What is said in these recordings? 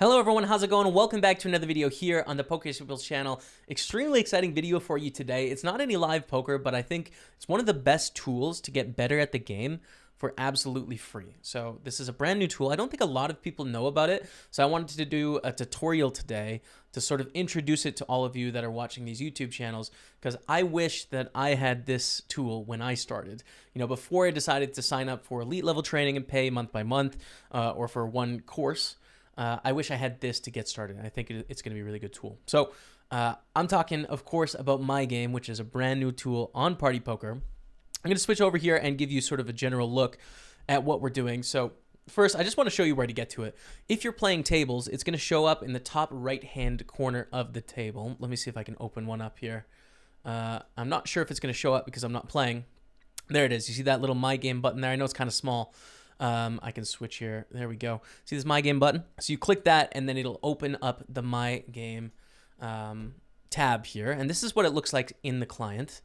Hello everyone, how's it going? Welcome back to another video here on the PokerStaples channel. Extremely exciting video for you today. It's not any live poker, but I think it's one of the best tools to get better at the game for absolutely free. So this is a brand new tool. I don't think a lot of people know about it. So I wanted to do a tutorial today to sort of introduce it to all of you that are watching these YouTube channels, because I wish that I had this tool when I started. You know, before I decided to sign up for elite level training and pay month by month or for one course. I wish I had this to get started. I think it's going to be a really good tool. So I'm talking, of course, about My Game, which is a brand new tool on PartyPoker. I'm going to switch over here and give you sort of a general look at what we're doing. So first, I just want to show you where to get to it. If you're playing tables, it's going to show up in the top right-hand corner of the table. Let me see if I can open one up here. I'm not sure if it's going to show up because I'm not playing. There it is. You see that little My Game button there? I know it's kind of small. I can switch here. There we go. See this My Game button? So you click that and then it'll open up the My Game tab here. And this is what it looks like in the client.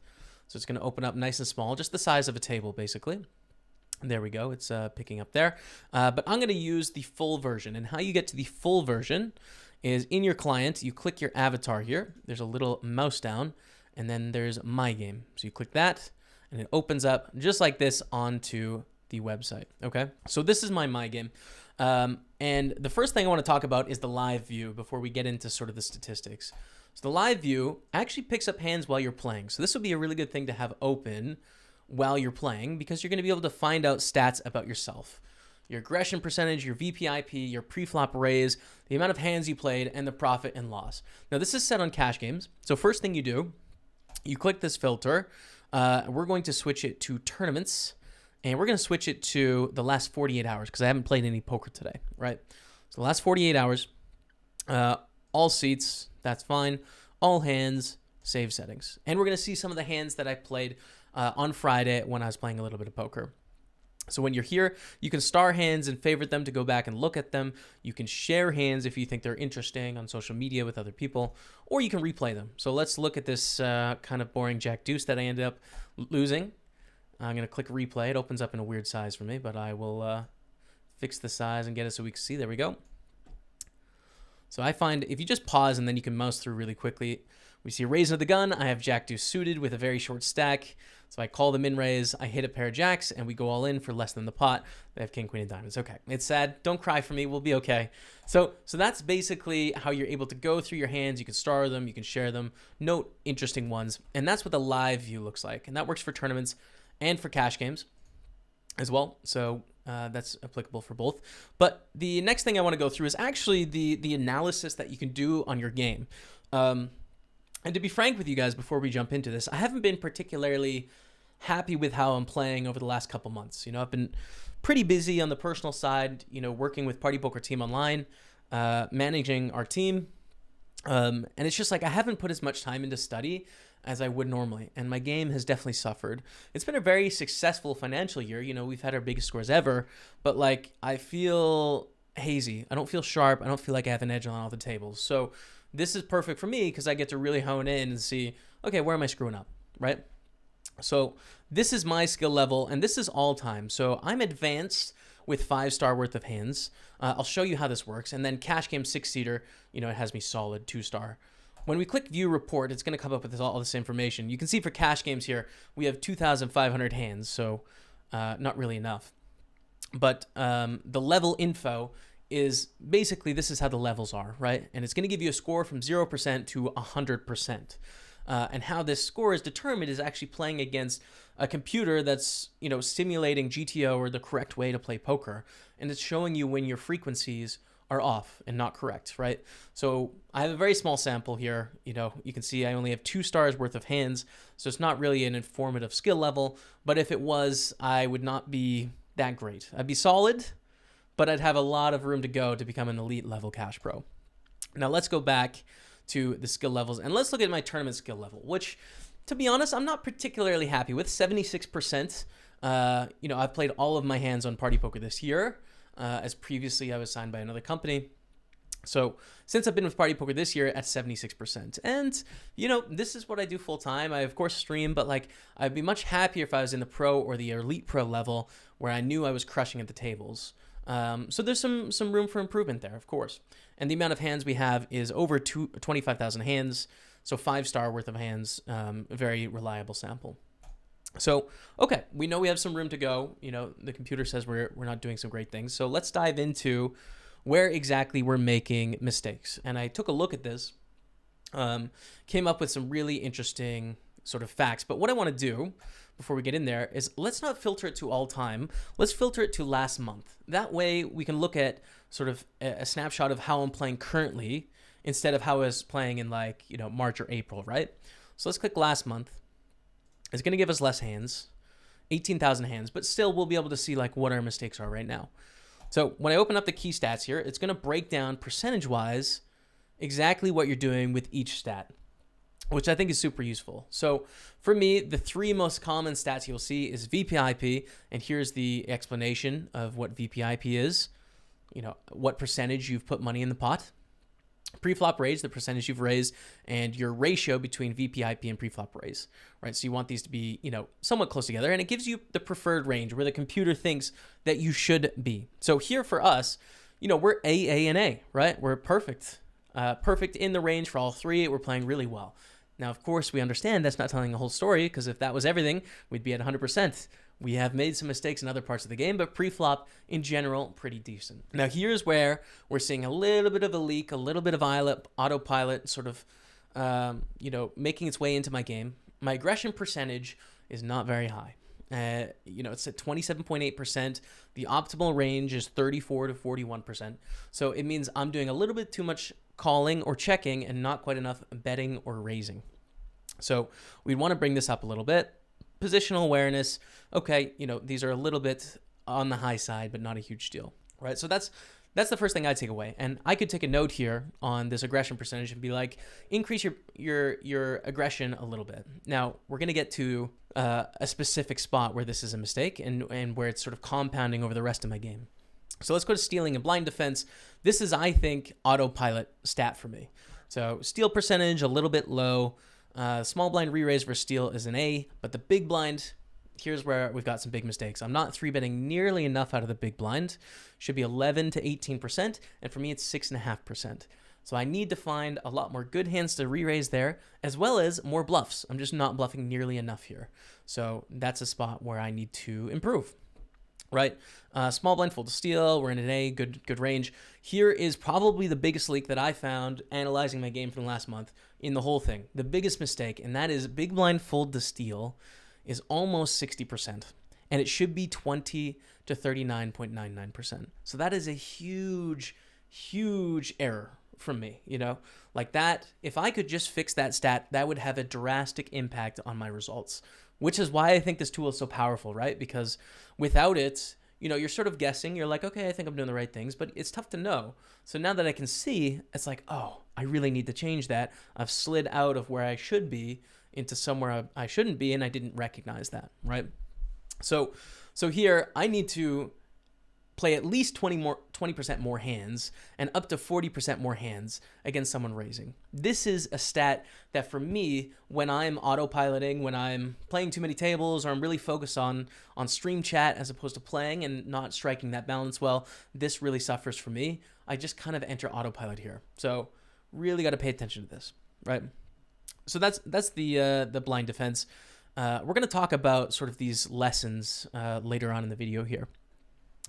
So it's going to open up nice and small, just the size of a table basically. There we go. It's picking up there. But I'm going to use the full version. And how you get to the full version is in your client, you click your avatar here. There's a little mouse down and then there's My Game. So you click that and it opens up just like this onto the website. Okay, so this is my Game, and the first thing I want to talk about is the live view before we get into sort of the statistics. So the live view actually picks up hands while you're playing, so this would be a really good thing to have open while you're playing, because you're going to be able to find out stats about yourself, your aggression percentage, your VPIP, your pre-flop raise, the amount of hands you played, and the profit and loss. Now this is set on cash games, so first thing you do, you click this filter. We're going to switch it to tournaments. And we're going to switch it to the last 48 hours because I haven't played any poker today, right? So the last 48 hours, all seats, that's fine. All hands, save settings. And we're going to see some of the hands that I played on Friday when I was playing a little bit of poker. So when you're here, you can star hands and favorite them to go back and look at them. You can share hands if you think they're interesting on social media with other people, or you can replay them. So let's look at this kind of boring Jack Deuce that I ended up losing. I'm going to click replay. It opens up in a weird size for me, but I will fix the size and get it so we can see. There we go. So I find if you just pause and then you can mouse through really quickly, we see a raise of the gun. I have Jack Deuce suited with a very short stack. So I call the min raise, I hit a pair of jacks, and we go all in for less than the pot. They have king, queen, and diamonds. Okay, it's sad. Don't cry for me. We'll be okay. So that's basically how you're able to go through your hands. You can star them. You can share them. Note interesting ones. And that's what the live view looks like. And that works for tournaments and for cash games as well. So that's applicable for both. But the next thing I want to go through is actually the analysis that you can do on your game. And to be frank with you guys, before we jump into this, I haven't been particularly happy with how I'm playing over the last couple months. You know, I've been pretty busy on the personal side, you know, working with Party Poker Team Online, managing our team. And it's just like I haven't put as much time into study as I would normally, and my game has definitely suffered. It's been a very successful financial year. You know, we've had our biggest scores ever, but like I feel hazy. I don't feel sharp. I don't feel like I have an edge on all the tables. So this is perfect for me because I get to really hone in and see, okay, where am I screwing up, right? So this is my skill level, and this is all time. So I'm advanced with 5-star worth of hands. I'll show you how this works. And then cash game 6-seater, you know, it has me solid 2-star. When we click view report, it's going to come up with all this information. You can see for cash games here, we have 2,500 hands, so not really enough. But the level info is basically, this is how the levels are, right? And it's going to give you a score from 0% to 100%. And how this score is determined is actually playing against a computer that's, you know, simulating GTO or the correct way to play poker. And it's showing you when your frequencies are off and not correct, right? So I have a very small sample here. You know, you can see I only have 2 stars worth of hands, so it's not really an informative skill level. But if it was, I would not be that great. I'd be solid, but I'd have a lot of room to go to become an elite level cash pro. Now let's go back to the skill levels and let's look at my tournament skill level, which, to be honest, I'm not particularly happy with. 76%. You know, I've played all of my hands on Party Poker this year. As previously I was signed by another company. So since I've been with Party Poker this year at 76%, and you know, this is what I do full time. I of course stream, but like I'd be much happier if I was in the pro or the elite pro level where I knew I was crushing at the tables. So there's some room for improvement there, of course. And the amount of hands we have is over 25,000 hands. So 5-star worth of hands, a very reliable sample. So, okay, we know we have some room to go. You know, the computer says we're not doing some great things. So let's dive into where exactly we're making mistakes. And I took a look at this, came up with some really interesting sort of facts. But what I want to do before we get in there is let's not filter it to all time. Let's filter it to last month. That way we can look at sort of a snapshot of how I'm playing currently instead of how I was playing in like, you know, March or April, right? So let's click last month. It's going to give us less hands, 18,000 hands, but still we'll be able to see like what our mistakes are right now. So when I open up the key stats here, it's going to break down percentage-wise exactly what you're doing with each stat, which I think is super useful. So for me, the 3 most common stats you'll see is VPIP, and here's the explanation of what VPIP is. You know, what percentage you've put money in the pot. Pre-flop raise, the percentage you've raised, and your ratio between VPIP and pre-flop raise, right? So you want these to be, you know, somewhat close together, and it gives you the preferred range where the computer thinks that you should be. So here for us, you know, we're A, and A, right? We're perfect. Perfect in the range for all 3. We're playing really well. Now, of course, we understand that's not telling the whole story, because if that was everything, we'd be at 100%. We have made some mistakes in other parts of the game, but pre-flop, in general, pretty decent. Now, here's where we're seeing a little bit of a leak, a little bit of autopilot sort of, you know, making its way into my game. My aggression percentage is not very high. You know, it's at 27.8%. The optimal range is 34 to 41%. So it means I'm doing a little bit too much calling or checking and not quite enough betting or raising. So we'd want to bring this up a little bit. Positional awareness, okay, you know, these are a little bit on the high side, but not a huge deal, right? So that's the first thing I take away. And I could take a note here on this aggression percentage and be like, increase your aggression a little bit. Now, we're going to get to a specific spot where this is a mistake and where it's sort of compounding over the rest of my game. So let's go to stealing and blind defense. This is, I think, autopilot stat for me. So steal percentage, a little bit low. Small blind re-raise versus steal is an A, but the big blind, here's where we've got some big mistakes. I'm not 3-betting nearly enough out of the big blind. Should be 11 to 18%, and for me it's 6.5%. So I need to find a lot more good hands to re-raise there, as well as more bluffs. I'm just not bluffing nearly enough here. So that's a spot where I need to improve. Right, small blind fold to steal. We're in an A, good range. Here is probably the biggest leak that I found analyzing my game from last month in the whole thing. The biggest mistake, and that is big blind fold to steal is almost 60%, and it should be 20 to 39.99%. So that is a huge error from me. You know, like that. If I could just fix that stat, that would have a drastic impact on my results. Which is why I think this tool is so powerful, right? Because without it, you know, you're sort of guessing. You're like, okay, I think I'm doing the right things, but it's tough to know. So now that I can see, it's like, oh, I really need to change that. I've slid out of where I should be into somewhere I shouldn't be, and I didn't recognize that, right? So here, I need to play at least 20% more hands and up to 40% more hands against someone raising. This is a stat that for me, when I'm autopiloting, when I'm playing too many tables, or I'm really focused on stream chat as opposed to playing and not striking that balance well, this really suffers for me. I just kind of enter autopilot here. So really got to pay attention to this, right? So that's the blind defense. We're going to talk about sort of these lessons later on in the video here.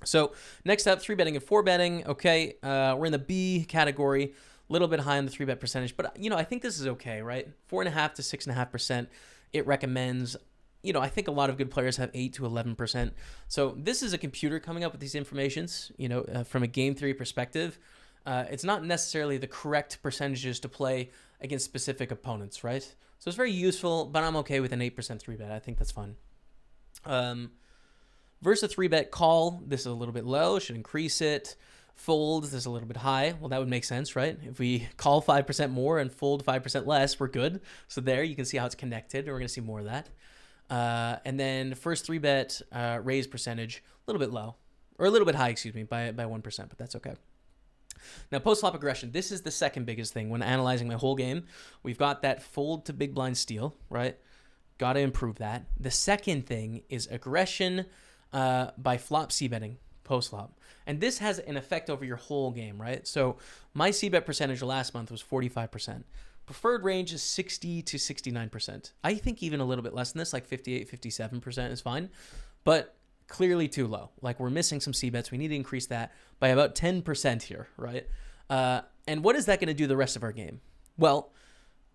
So next up, 3-betting and 4-betting. Okay, we're in the B category, a little bit high on the 3-bet percentage, but you know, I think this is okay, right? 4.5 to 6.5%. It recommends. You know, I think a lot of good players have 8 to 11%. So this is a computer coming up with these informations. You know, from a game theory perspective, it's not necessarily the correct percentages to play against specific opponents, right? So it's very useful, but I'm okay with an 8% 3-bet. I think that's fun. Versus a 3-bet call, this is a little bit low, should increase it. Fold, this is a little bit high. Well, that would make sense, right? If we call 5% more and fold 5% less, we're good. So there, you can see how it's connected. We're going to see more of that. And then first 3-bet raise percentage, a little bit low. Or a little bit high, excuse me, by 1%, but that's okay. Now, post-flop aggression, this is the second biggest thing when analyzing my whole game. We've got that fold to big blind steal, right? Got to improve that. The second thing is aggression by flop c-betting. post-flop. And this has an effect over your whole game, right? So my c-bet percentage last month was 45%. Preferred range is 60 to 69%. I think even a little bit less than this, like 58, 57% is fine, but clearly too low. Like we're missing some c-bets. We need to increase that by about 10% here, right? And what is that going to do the rest of our game? Well,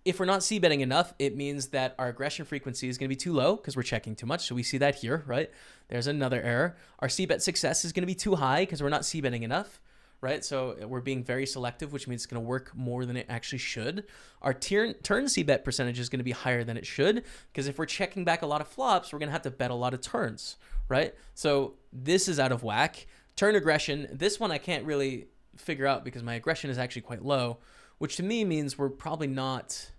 if we're not c-betting enough, it means that our aggression frequency is going to be too low because we're checking too much. So we see that here, right? There's another error. Our c-bet success is going to be too high because we're not c-betting enough, right? So we're being very selective, which means it's going to work more than it actually should. Our turn c-bet percentage is going to be higher than it should because if we're checking back a lot of flops, we're going to have to bet a lot of turns, right? So this is out of whack. Turn aggression, this one I can't really figure out because my aggression is actually quite low, which to me means we're probably not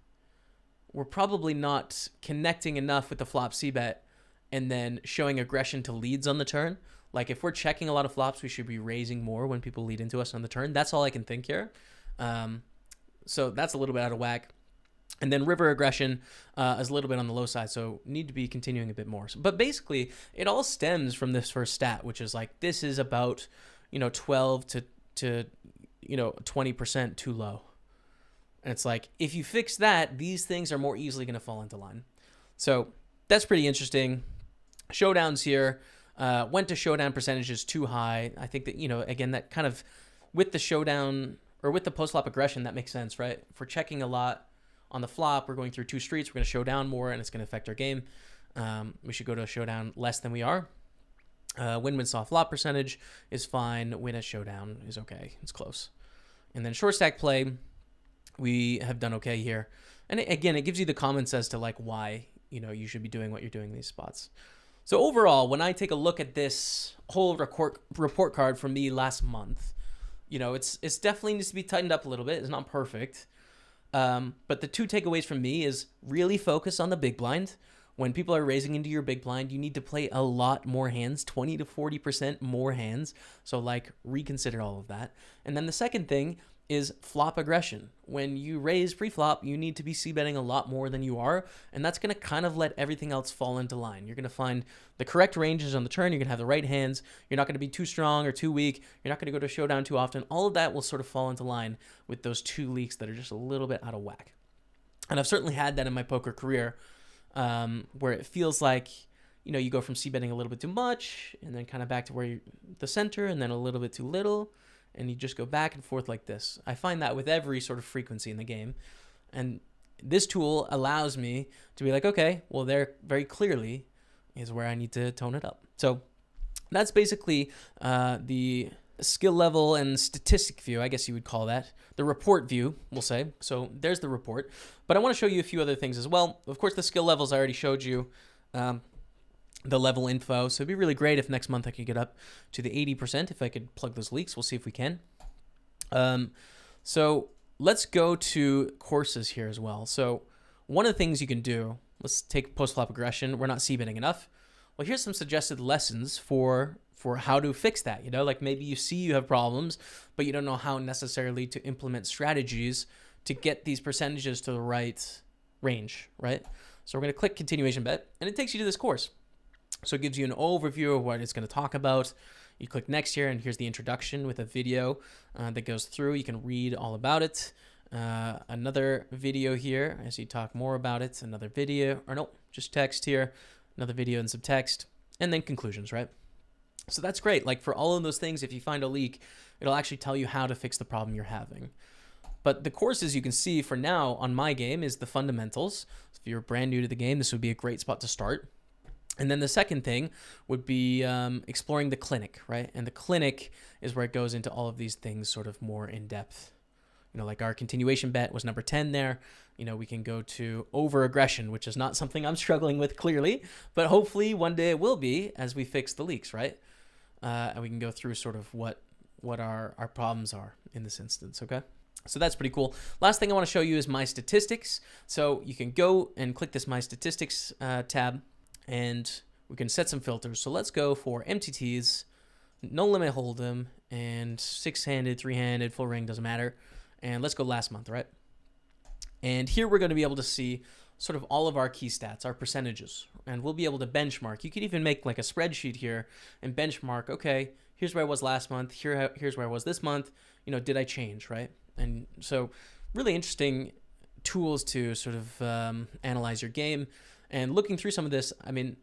connecting enough with the flop c-bet and then showing aggression to leads on the turn. Like if we're checking a lot of flops, we should be raising more when people lead into us on the turn. That's all I can think here. So that's a little bit out of whack. And then river aggression is a little bit on the low side, so need to be continuing a bit more. But basically, it all stems from this first stat, which is like this is about 12 to 20% too low. And it's like, if you fix that, these things are more easily going to fall into line. So that's pretty interesting. Showdowns here. Went to showdown percentages too high. I think that, again, that kind of, with the showdown, or with the post-flop aggression, that makes sense, right? If we're checking a lot on the flop, we're going through two streets, we're going to show down more, and it's going to affect our game. We should go to a showdown less than we are. Win-win soft flop percentage is fine. Win at showdown is okay. It's close. And then short stack play, we have done okay here. And again, it gives you the comments as to like why, you should be doing what you're doing in these spots. So overall, when I take a look at this whole report card from me last month, it's definitely needs to be tightened up a little bit. It's not perfect. But the two takeaways from me is really focus on the big blind. When people are raising into your big blind, you need to play a lot more hands, 20 to 40% more hands. So like reconsider all of that. And then the second thing is flop aggression. When you raise pre-flop, you need to be c-betting a lot more than you are, and that's going to kind of let everything else fall into line. You're going to find the correct ranges on the turn. You're going to have the right hands. You're not going to be too strong or too weak. You're not going to go to showdown too often. All of that will sort of fall into line with those two leaks that are just a little bit out of whack. And I've certainly had that in my poker career, where it feels like, you go from c-betting a little bit too much and then kind of back to where you're the center and then a little bit too little. And you just go back and forth like this. I find that with every sort of frequency in the game. And this tool allows me to be like, okay, well, there very clearly is where I need to tone it up. So that's basically the skill level and statistic view, I guess you would call that. The report view, we'll say. So there's the report. But I want to show you a few other things as well. Of course, the skill levels I already showed you. The level info. So it'd be really great if next month I could get up to the 80%, if I could plug those leaks. We'll see if we can. So let's go to courses here as well. So one of the things you can do, let's take post-flop aggression. We're not c-betting enough. Well, here's some suggested lessons for how to fix that. Like maybe you have problems, but you don't know how necessarily to implement strategies to get these percentages to the right range, right? So we're going to click continuation bet, and it takes you to this course. So it gives you an overview of what it's going to talk about. You click next here, and here's the introduction with a video that goes through. You can read all about it. Another video here as you talk more about it. Another video, or no, just text here. Another video and some text, and then conclusions, right? So that's great. Like for all of those things, if you find a leak, it'll actually tell you how to fix the problem you're having. But the courses you can see for now on my game is the fundamentals. If you're brand new to the game, this would be a great spot to start. And then the second thing would be exploring the clinic, right? And the clinic is where it goes into all of these things sort of more in depth. Like our continuation bet was number 10 there. We can go to over aggression, which is not something I'm struggling with clearly, but hopefully one day it will be as we fix the leaks, right? And we can go through sort of what our problems are in this instance, okay? So that's pretty cool. Last thing I want to show you is my statistics. So you can go and click this my statistics tab, and we can set some filters. So let's go for MTTs, no limit hold'em, and 6-handed, 3-handed, full ring, doesn't matter. And let's go last month, right? And here we're going to be able to see sort of all of our key stats, our percentages, and we'll be able to benchmark. You could even make like a spreadsheet here and benchmark, okay, here's where I was last month. Here's where I was this month. You know, did I change, right? And so really interesting tools to sort of analyze your game. And looking through some of this, I mean,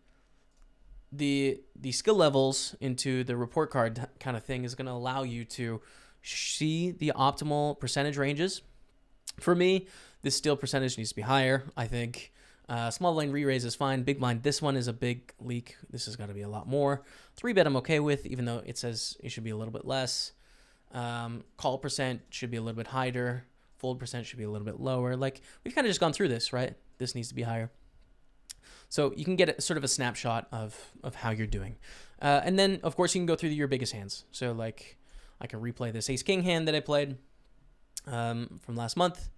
the skill levels into the report card kind of thing is going to allow you to see the optimal percentage ranges. For me, this steal percentage needs to be higher, I think. Small blind re-raise is fine. Big blind, this one is a big leak. This has got to be a lot more. 3-bet I'm okay with, even though it says it should be a little bit less. Call percent should be a little bit higher. Fold percent should be a little bit lower. Like, we've kind of just gone through this, right? This needs to be higher. So you can get sort of a snapshot of how you're doing. And then, of course, you can go through your biggest hands. So, like, I can replay this ace-king hand that I played from last month.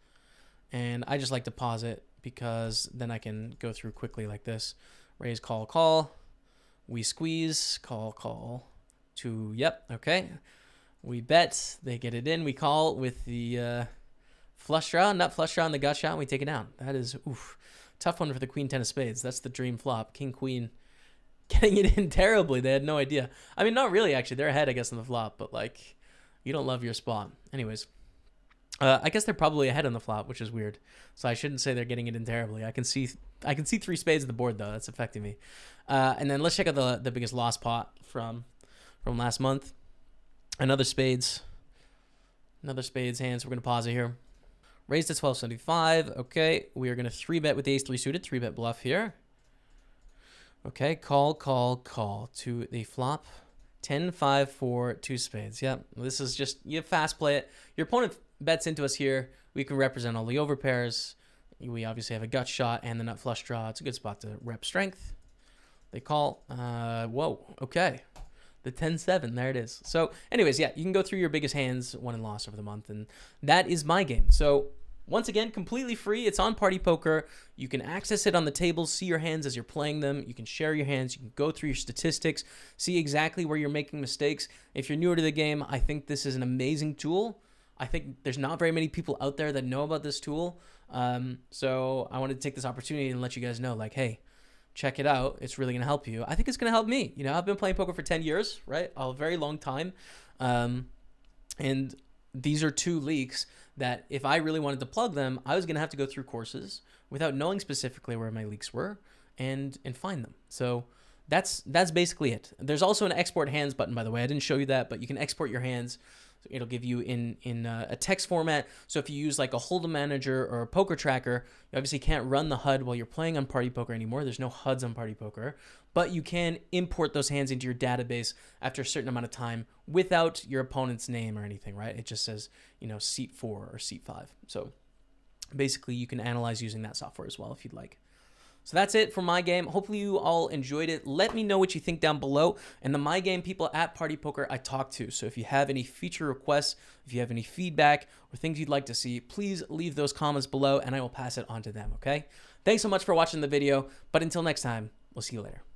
And I just like to pause it because then I can go through quickly like this. Raise, call, call. We squeeze, call, call. To, yep, okay. We bet, they get it in. We call with the flush draw, nut flush draw on the gut shot, and we take it down. That is, oof, tough one for the queen 10 of spades. That's the dream flop. King, queen, getting it in terribly. They had no idea. I mean, not really, actually. They're ahead, I guess, on the flop, but, like, you don't love your spot. Anyways. I guess they're probably ahead on the flop, which is weird. So I shouldn't say they're getting it in terribly. I can see 3 spades on the board though. That's affecting me. And then let's check out the biggest loss pot from last month. Another spades hands. We're gonna pause it here. Raised to 1275. Okay, we are gonna 3-bet with the ace-3 suited. 3-bet bluff here. Okay, call, call, call to the flop. 10, 5, 4, 2 spades. Yep, this is just, you fast play it. Your opponent bets into us here. We can represent all the overpairs. We obviously have a gut shot and the nut flush draw. It's a good spot to rep strength. They call. Whoa, okay. The 10-7, there it is. So anyways, yeah, you can go through your biggest hands, won and lost over the month, and that is my game. So once again, completely free. It's on Party Poker. You can access it on the tables, see your hands as you're playing them. You can share your hands. You can go through your statistics, see exactly where you're making mistakes. If you're newer to the game, I think this is an amazing tool. I think there's not very many people out there that know about this tool. So I wanted to take this opportunity and let you guys know, like, hey, check it out. It's really going to help you. I think it's going to help me. You know, I've been playing poker for 10 years, right? A very long time. And these are 2 leaks that if I really wanted to plug them, I was going to have to go through courses without knowing specifically where my leaks were and find them. So that's basically it. There's also an export hands button, by the way. I didn't show you that, but you can export your hands. It'll give you in a text format. So if you use like a Hold'em manager or a poker tracker, you obviously can't run the HUD while you're playing on Party Poker anymore. There's no HUDs on Party Poker, but you can import those hands into your database after a certain amount of time without your opponent's name or anything, right? It just says, you know, seat 4 or seat 5. So basically you can analyze using that software as well if you'd like. So that's it for my game. Hopefully you all enjoyed it. Let me know what you think down below. And the My Game people at Party Poker I talk to. So if you have any feature requests, if you have any feedback or things you'd like to see, please leave those comments below and I will pass it on to them, okay? Thanks so much for watching the video. But until next time, we'll see you later.